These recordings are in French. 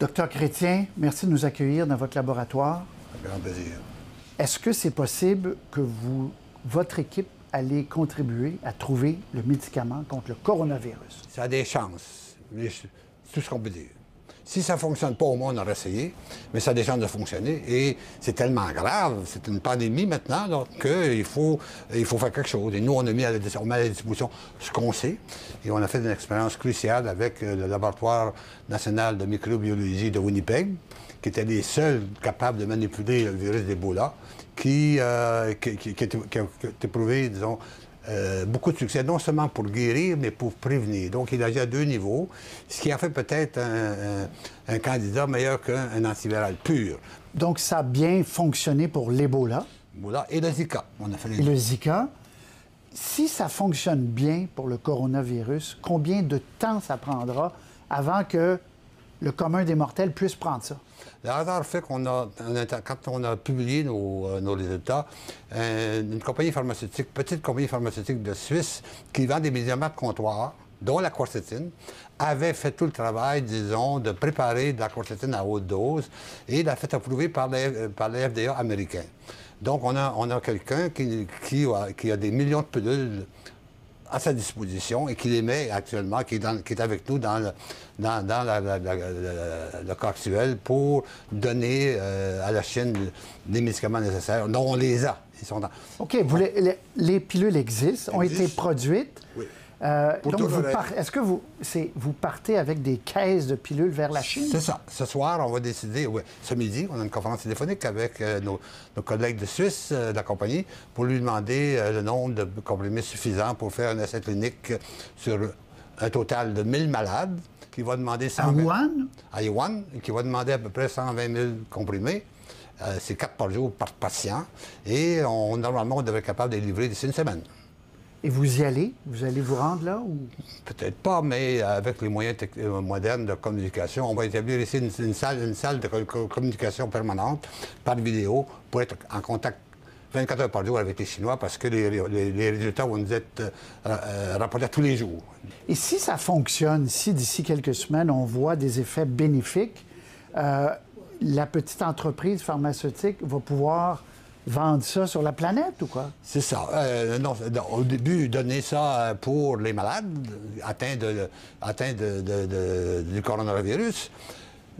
Docteur Chrétien, merci de nous accueillir dans votre laboratoire. Un grand plaisir. Est-ce que c'est possible que votre équipe allez contribuer à trouver le médicament contre le coronavirus? Ça a des chances, mais c'est tout ce qu'on peut dire. Si ça ne fonctionne pas, au moins, on aurait essayé, mais ça a des chances de fonctionner. Et c'est tellement grave, c'est une pandémie maintenant, qu'il faut faire quelque chose. Et nous, on met à la disposition ce qu'on sait. Et on a fait une expérience cruciale avec le laboratoire national de microbiologie de Winnipeg, qui étaient les seuls capables de manipuler le virus d'Ebola, qui a prouvé, disons, beaucoup de succès, non seulement pour guérir, mais pour prévenir. Donc, il agit à deux niveaux, ce qui a fait peut-être un candidat meilleur qu'un antiviral pur. Donc, ça a bien fonctionné pour l'Ebola. Voilà. Et le Zika. On a fait Et le Zika. Si ça fonctionne bien pour le coronavirus, combien de temps ça prendra avant que le commun des mortels puisse prendre ça? Le hasard fait quand on a publié nos résultats, une compagnie pharmaceutique, petite compagnie pharmaceutique de Suisse, qui vend des médicaments de comptoir, dont la quercétine, avait fait tout le travail, disons, de préparer de la quercétine à haute dose et l'a fait approuver par les FDA américains. Donc, on a quelqu'un qui a des millions de pilules à sa disposition et qui les met actuellement, qui est avec nous dans le cas actuel pour donner à la Chine les médicaments nécessaires. Non, on les a. Ils sont dans... OK. Les pilules existent, ont été produites. Oui. Donc, est-ce que vous partez avec des caisses de pilules vers la Chine? C'est ça. Ce soir, on va décider, ce midi, on a une conférence téléphonique avec nos collègues de Suisse, de la compagnie, pour lui demander le nombre de comprimés suffisants pour faire un essai clinique sur un total de 1000 malades, qui va demander... À Wuhan? À Wuhan, qui va demander à peu près 120 000 comprimés. C'est 4 par jour par patient. Et normalement, on devrait être capable de les livrer d'ici une semaine. Et vous y allez? Vous allez vous rendre là? Ou... Peut-être pas, mais avec les moyens modernes de communication, on va établir ici une salle de communication permanente par vidéo pour être en contact 24 heures par jour avec les Chinois parce que les résultats vont nous être rapportés tous les jours. Et si ça fonctionne, si d'ici quelques semaines, on voit des effets bénéfiques, la petite entreprise pharmaceutique va pouvoir vendre ça sur la planète ou quoi? C'est ça. Non, au début, donner ça pour les malades atteints du coronavirus.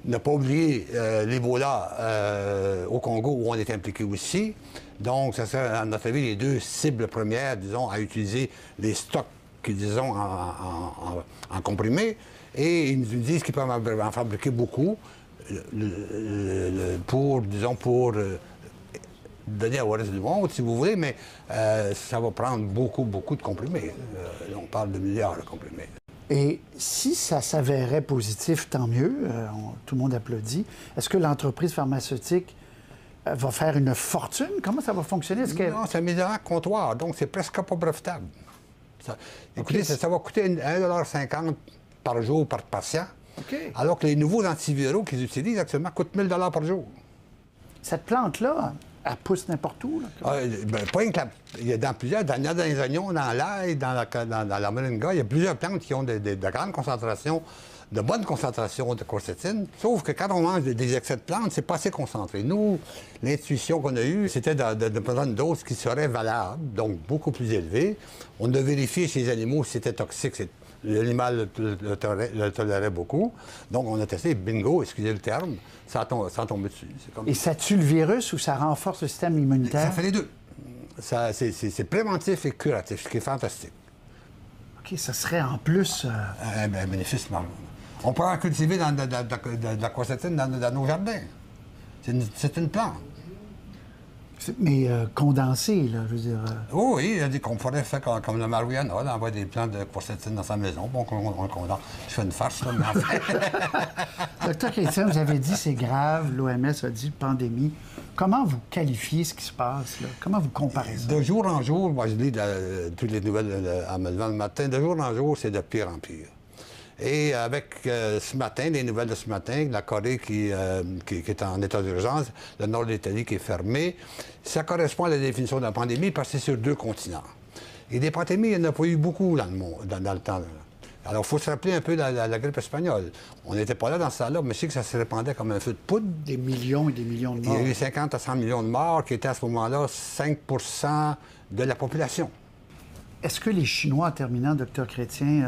Ne pas oublier l'Ebola au Congo où on est impliqué aussi. Donc, ça serait, à notre avis, les deux cibles premières, disons, à utiliser les stocks, disons, en comprimés. Et ils nous disent qu'ils peuvent en fabriquer beaucoup pour donner au reste du monde, si vous voulez, mais ça va prendre beaucoup de comprimés. On parle de milliards de comprimés. Et si ça s'avérait positif, tant mieux, tout le monde applaudit. Est-ce que l'entreprise pharmaceutique va faire une fortune? Comment ça va fonctionner? Non, c'est un médicament comptoir, donc c'est presque pas brevetable. Écoutez, ça va coûter 1,50 $ par jour par patient, alors que les nouveaux antiviraux qu'ils utilisent actuellement coûtent 1 000 $ par jour. Cette plante-là, elle pousse n'importe où? Pas il y a dans les oignons, dans l'ail, dans la moringa, il y a plusieurs plantes qui ont de grandes concentrations, de bonnes concentrations de quercétine. Sauf que quand on mange des excès de plantes, c'est pas assez concentré. Nous, l'intuition qu'on a eue, c'était de prendre une dose qui serait valable, donc beaucoup plus élevée. On a vérifié chez les animaux si c'était toxique. L'animal le tolérait beaucoup. Donc, on a testé, bingo, excusez le terme, ça tombe dessus. Et ça tue le virus ou ça renforce le système immunitaire? Ça fait les deux. C'est préventif et curatif, ce qui est fantastique. OK, ça serait en plus... Un bénéfice marrant. On peut en cultiver de la quercétine dans nos jardins. C'est une plante. Mais condensé, là, je veux dire... Oui, il y a des qu'on pourrait faire comme le marijuana, on envoie des plantes de quercétine dans sa maison, bon, on condense. Je fais une farce, là, mais en fait... Docteur Chrétien, vous avez dit c'est grave, l'OMS a dit pandémie. Comment vous qualifiez ce qui se passe, là? Comment vous comparez ça? De jour en jour, moi je lis toutes les nouvelles en me levant le matin, de jour en jour, c'est de pire en pire. Et avec ce matin, les nouvelles de ce matin, la Corée qui est en état d'urgence, le nord de l'Italie qui est fermé, ça correspond à la définition de la pandémie parce que c'est sur 2 continents. Et des pandémies, il n'y en a pas eu beaucoup dans le monde, dans le temps. Alors, il faut se rappeler un peu la grippe espagnole. On n'était pas là dans ce temps-là, mais je sais que ça se répandait comme un feu de poudre. Des millions et des millions de morts. Il y a eu 50 à 100 millions de morts, qui étaient à ce moment-là 5 de la population. Est-ce que les Chinois, en terminant, Dr Chrétien,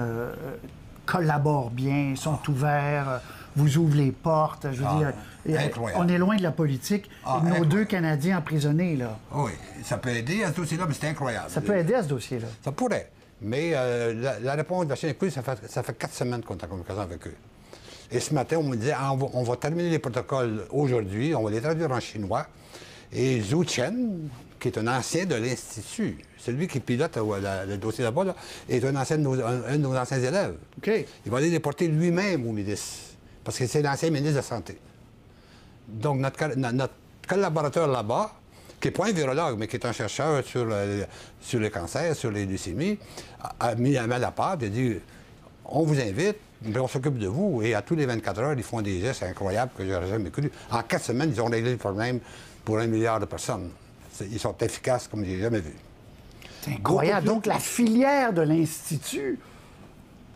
collaborent bien, sont ouverts, vous ouvrent les portes? Je veux dire, incroyable. on est loin de la politique. Nos deux Canadiens emprisonnés, là. Oui, ça peut aider à ce dossier-là, mais c'est incroyable. Ça peut aider à ce dossier-là. Ça pourrait. Mais la réponse de la Chine, écoutez, ça fait 4 semaines qu'on est en communication avec eux. Et ce matin, on me disait, on va terminer les protocoles aujourd'hui, on va les traduire en chinois. Et Zhu Chen, qui est un ancien de l'Institut, celui qui pilote le dossier là-bas, là, est un de nos anciens élèves. OK. Il va aller les porter lui-même au ministre, parce que c'est l'ancien ministre de la Santé. Donc, notre collaborateur là-bas, qui n'est pas un virologue, mais qui est un chercheur sur les cancers, sur les leucémies, a mis la main à la pâte et dit, on vous invite, mais on s'occupe de vous. Et à tous les 24 heures, ils font des gestes incroyables que je n'aurais jamais cru. En 4 semaines, ils ont réglé le problème pour 1 milliard de personnes. Ils sont efficaces comme je n'ai jamais vu. C'est incroyable. Donc, la filière de l'Institut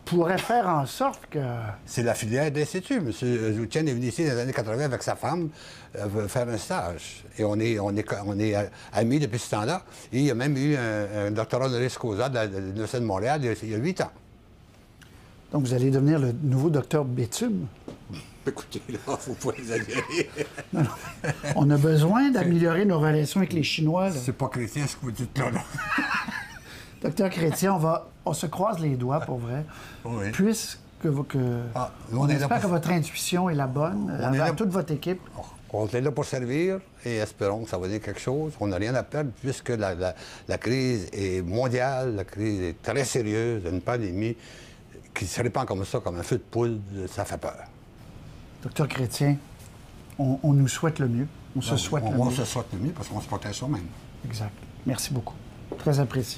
pourrait faire en sorte que... C'est la filière d'Institut. M. Zhu Chen est venu ici dans les années 80 avec sa femme faire un stage. Et on est amis depuis ce temps-là. Et il y a même eu un doctorat honoris causa de l'Université de Montréal il y a 8 ans. Donc, vous allez devenir le nouveau docteur Bétume? Écoutez, là, il ne faut pas exagérer. Non. On a besoin d'améliorer nos relations avec les Chinois. C'est pas chrétien ce que vous dites là. Docteur Chrétien, on se croise les doigts, pour vrai. Oui. Puisque on espère que votre intuition est la bonne, avec toute votre équipe. On est là pour servir et espérons que ça va dire quelque chose. On n'a rien à perdre puisque la crise est mondiale, la crise est très sérieuse, une pandémie qui se répand comme ça, comme un feu de poudre, ça fait peur. Docteur Chrétien, on nous souhaite le mieux. On se souhaite le mieux. On se souhaite le mieux parce qu'on se protège soi-même. Exact. Merci beaucoup. Très apprécié.